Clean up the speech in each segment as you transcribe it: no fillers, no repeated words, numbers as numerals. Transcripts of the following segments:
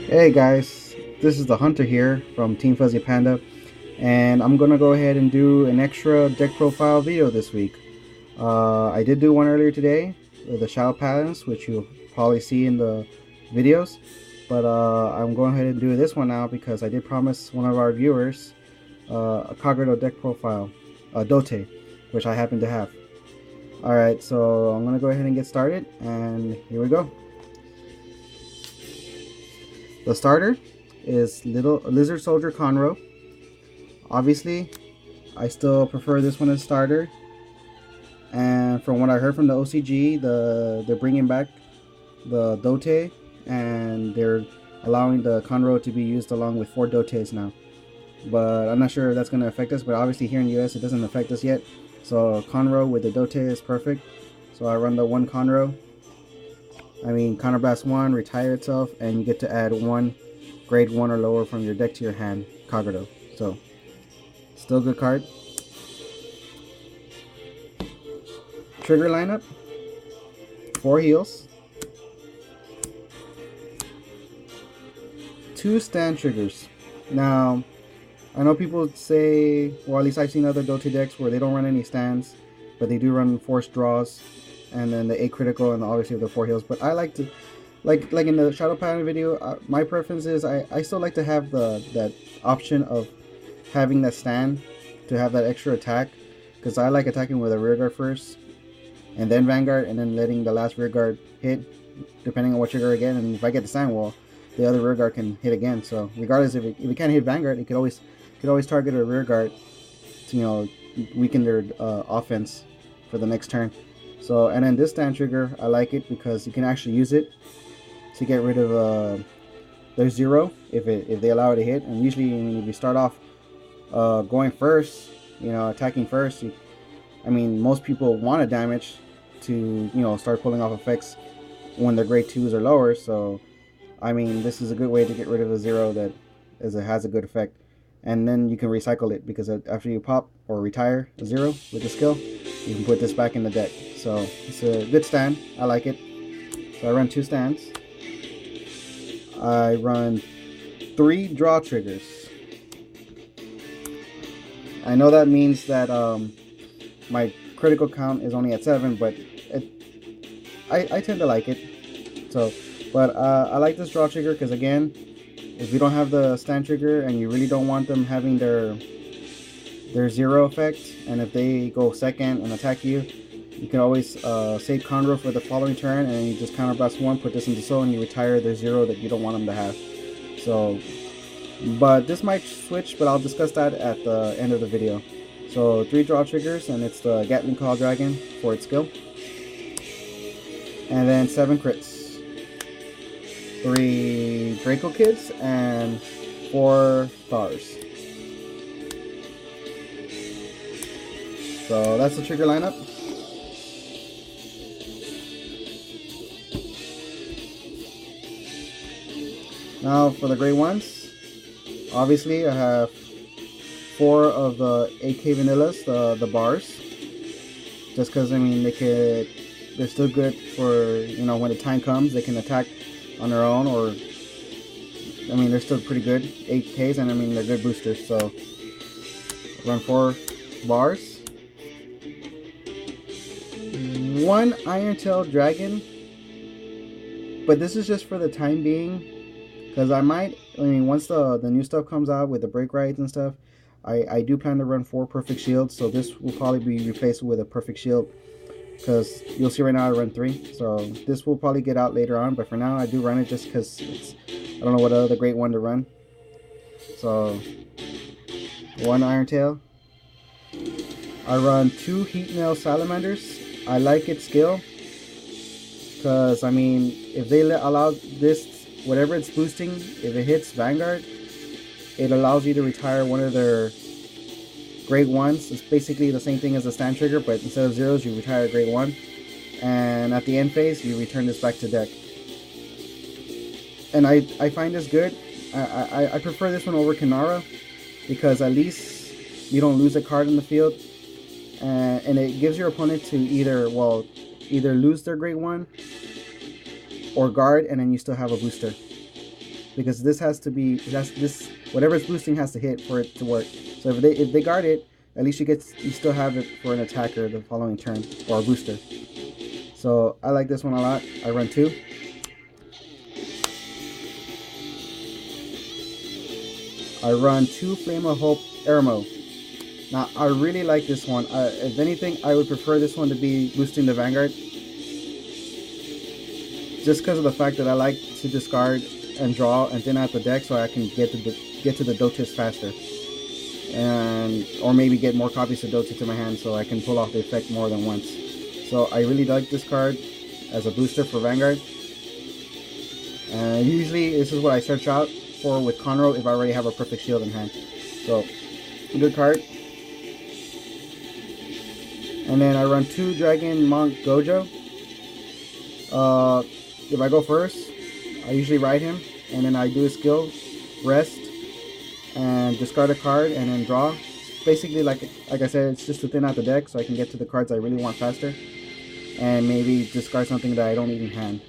Hey guys, this is the Hunter here from Team Fuzzy Panda, and I'm gonna go ahead and do an extra deck profile video this week. I did do one earlier today with the shadow patterns, which you'll probably see in the videos, but I'm going ahead and do this one now because I did promise one of our viewers a Kagero deck profile, a Dote, which I happen to have. Alright, so I'm gonna go ahead and get started, and here we go. The starter is Little Lizard Soldier Conroe. Obviously, I still prefer this one as starter. And from what I heard from the OCG, they're bringing back the Dote, and they're allowing the Conroe to be used along with 4 Dotes now. But I'm not sure if that's going to affect us. But obviously here in the US, it doesn't affect us yet. So Conroe with the Dote is perfect. So I run the 1 Conroe. Counterblast 1, retire itself, and you get to add 1 grade 1 or lower from your deck to your hand, Kagero. So, still a good card. Trigger lineup, 4 heals, 2 stand triggers. Now, I know people say, well, at least I've seen other Dote decks where they don't run any stands, but they do run forced draws, and then the 8 critical, and obviously the 4 heals. But I like to, like in the shadow pattern video, my preference is I still like to have that option of having that stand to have that extra attack, because I like attacking with a rear guard first, and then Vanguard, and then letting the last rear guard hit, depending on what trigger again. And if I get the stand wall, the other rear guard can hit again. So regardless if it can't hit Vanguard, it could always target a rear guard to weaken their offense for the next turn. So, and then this stand trigger, I like it because you can actually use it to get rid of their 0 if they allow it to hit. And usually if you start off going first, attacking first, most people want to damage to start pulling off effects when they're grade 2s or lower. So this is a good way to get rid of a 0 that has a good effect. And then you can recycle it, because after you pop or retire a 0 with the skill, you can put this back in the deck. So it's a good stand. I like it. So I run 2 stands. I run 3 draw triggers. I know that means that my critical count is only at 7, but I tend to like it. So, but I like this draw trigger because, again, if you don't have the stand trigger and you really don't want them having their 0 effect, and if they go second and attack you, you can always save Conroe for the following turn, and you just counterblast 1, put this into soul, and you retire their 0 that you don't want them to have. So, but this might switch, but I'll discuss that at the end of the video. So 3 draw triggers, and it's the Gatling Claw Dragon for its skill, and then 7 crits, 3 Draco Kids, and 4 stars. So that's the trigger lineup. Now for the grade 1s, obviously I have 4 of the AK Vanillas, the bars, just because they're still good for when the time comes, they can attack on their own, or they're still pretty good 8Ks, and they're good boosters. So run 4 bars, 1 Iron Tail Dragon, but this is just for the time being, because once the new stuff comes out with the break rights and stuff, I do plan to run 4 perfect shields. So this will probably be replaced with a perfect shield, because you'll see right now I run 3. So this will probably get out later on, but for now I do run it just because I don't know what other great one to run. So 1 Iron Tail. I run 2 Heat Nail Salamanders. I like its skill, because if they allow this, whatever it's boosting, if it hits Vanguard, it allows you to retire one of their grade 1s. It's basically the same thing as the stand trigger, but instead of 0s, you retire grade 1, and at the end phase you return this back to deck. And I find this good. I prefer this one over Kanara, because at least you don't lose a card in the field, and it gives your opponent to either lose their grade 1 or guard, and then you still have a booster. because this has to be, this whatever it's boosting has to hit for it to work. So if they guard it, at least you still have it for an attacker the following turn, or a booster. So I like this one a lot. I run 2. I run 2 Flame of Hope Airmo. Now I really like this one. If anything, I would prefer this one to be boosting the Vanguard, just because of the fact that I like to discard and draw and thin out the deck so I can get to the Dotis faster, and or maybe get more copies of Dotis to my hand so I can pull off the effect more than once. So I really like this card as a booster for Vanguard. And usually this is what I search out for with Conroe if I already have a perfect shield in hand. So good card. And then I run 2 Dragon Monk Gojo. If I go first, I usually ride him, and then I do a skill, rest, and discard a card, and then draw. Basically, like I said, it's just to thin out the deck so I can get to the cards I really want faster, and maybe discard something that I don't even hand.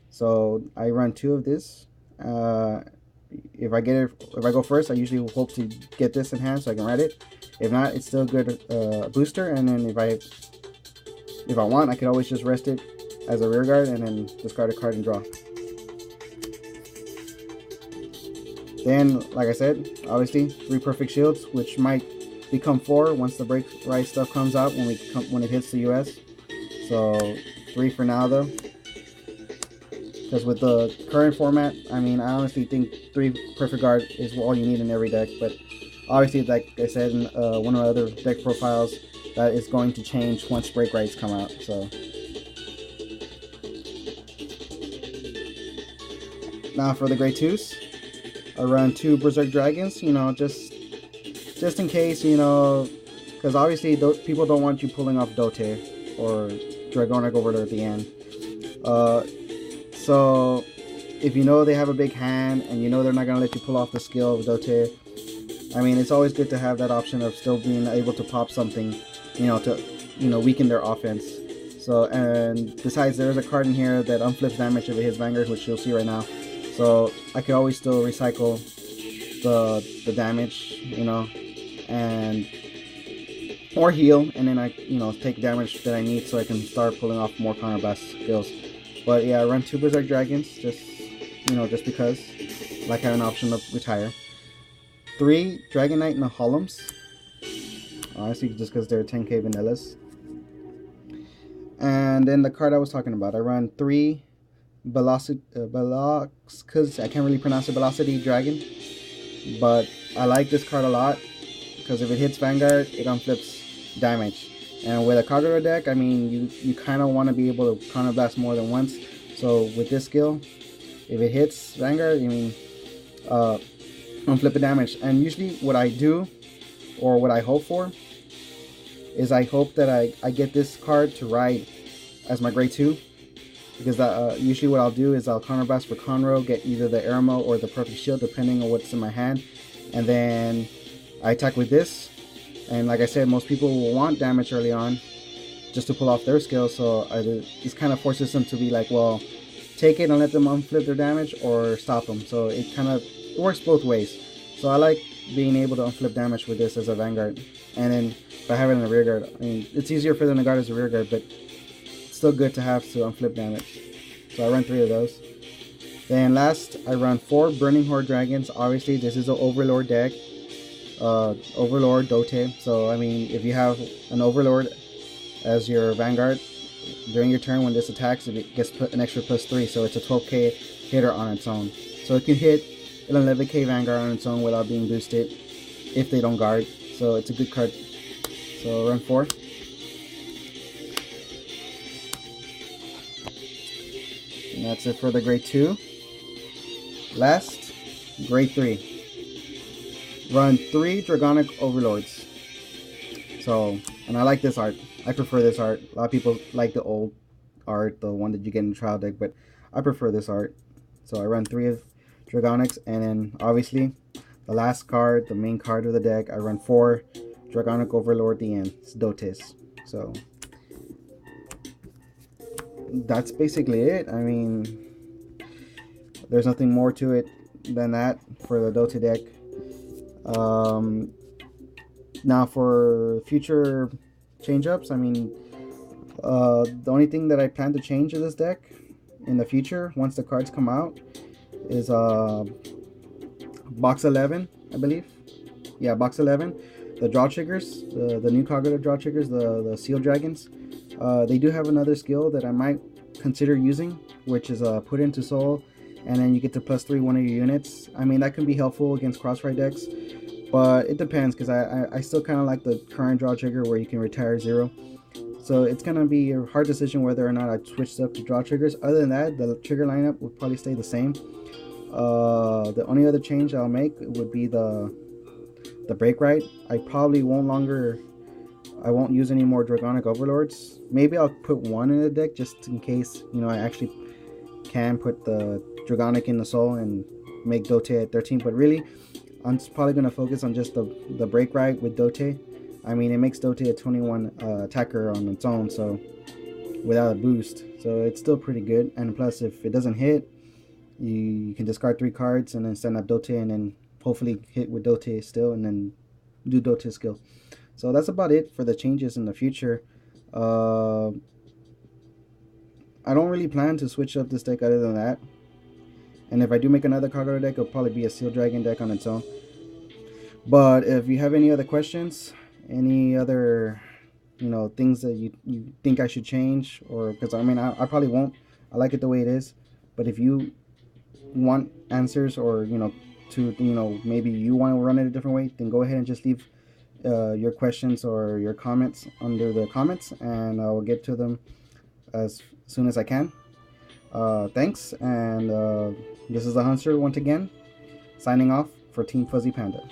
So I run 2 of this. If I go first, I usually hope to get this in hand so I can ride it. If not, it's still a good booster. And then if I want, I could always just rest it as a rear guard and then discard a card and draw. Then, like I said, obviously 3 perfect shields, which might become 4 once the break right stuff comes out when it hits the US. So 3 for now though, because with the current format, I mean, I honestly think 3 perfect guard is all you need in every deck. But obviously, like I said in one of my other deck profiles, that is going to change once break rights come out. So now for the grade 2s, I run 2 Berserk Dragons, you know, just in case, you know, because obviously people don't want you pulling off Dote or Dragonic Overlord at the end. So if you know they have a big hand and you know they're not going to let you pull off the skill of Dote, I mean, it's always good to have that option of still being able to pop something, you know, to, you know, weaken their offense. So, and besides, there's a card in here that unflips damage if it hits Vanguard, which you'll see right now. So I can always still recycle the damage, you know, and or heal, and then I, you know, take damage that I need so I can start pulling off more counter blast skills. But yeah, I run 2 Berserk Dragons, just, you know, just because, like, I have an option to retire. 3 Dragonite Nahallums, honestly, just because they're 10k vanillas. And then the card I was talking about, I run 3 Velocity, because I can't really pronounce it, Velocity Dragon. But I like this card a lot, because if it hits Vanguard, it unflips damage. And with a Kagero deck, I mean, you kind of want to be able to counter blast more than once. So with this skill, if it hits Vanguard, I mean, unflip the damage. And usually what I do, or what I hope for, is I hope that I get this card to ride as my grade 2. Because that, usually what I'll do is I'll counter blast for Conroe, get either the Airmo or the perfect shield, depending on what's in my hand. And then I attack with this. And like I said, most people will want damage early on just to pull off their skill. So this kind of forces them to be like, well, take it and let them unflip their damage, or stop them. So it kind of works both ways. So I like being able to unflip damage with this as a Vanguard. And then if I have it in a rear guard, I mean, it's easier for them to guard as a rear guard, but it's still good to have to unflip damage. So I run 3 of those. Then last, I run 4 Burning Horde Dragons. Obviously, this is an Overlord deck. Overlord, Dote. So I mean, if you have an Overlord as your Vanguard, during your turn when this attacks, it gets an extra +3, so it's a 12k hitter on its own. So it can hit an 11k Vanguard on its own without being boosted if they don't guard. So it's a good card. So run 4. And that's it for the grade 2. Last, grade 3. Run 3 Dragonic Overlords. So, and I like this art. I prefer this art. A lot of people like the old art, the one that you get in the trial deck, but I prefer this art. So I run 3 of Dragonics, and then obviously the last card, the main card of the deck, I run 4 Dragonic Overlord at the end. It's Dotis. So that's basically it. I mean, there's nothing more to it than that for the Dota deck. Now for future change-ups, I mean, the only thing that I plan to change in this deck in the future, once the cards come out, is box 11, I believe. Yeah, box 11. The draw triggers, the new Kagero draw triggers, the Seal Dragons. They do have another skill that I might consider using, which is put into soul, and then you get to +3 one of your units. I mean, that can be helpful against crossfire decks, but it depends, because I still kind of like the current draw trigger where you can retire 0. So it's going to be a hard decision whether or not I switch up to draw triggers. Other than that, the trigger lineup would probably stay the same. The only other change I'll make would be the break right. I probably I won't use any more Dragonic Overlords. Maybe I'll put one in the deck just in case, I actually can put the Dragonic in the soul and make Dote at 13. But really, I'm probably going to focus on just the break right with Dote. I mean, it makes Dote a 21 attacker on its own, so without a boost. So it's still pretty good. And plus, if it doesn't hit, you can discard 3 cards and then send up Dote and then hopefully hit with Dote still and then do Dote skill. So that's about it for the changes in the future. I don't really plan to switch up this deck other than that. And if I do make another Kagero deck, it'll probably be a Seal Dragon deck on its own. But if you have any other questions, any other things that you think I should change, or because I mean I probably won't. I like it the way it is. But if you want answers, or to maybe you want to run it a different way, then go ahead and just leave your questions or your comments under the comments, and I will get to them as soon as I can. Thanks, and this is the Hunter once again, signing off for Team Fuzzy Panda.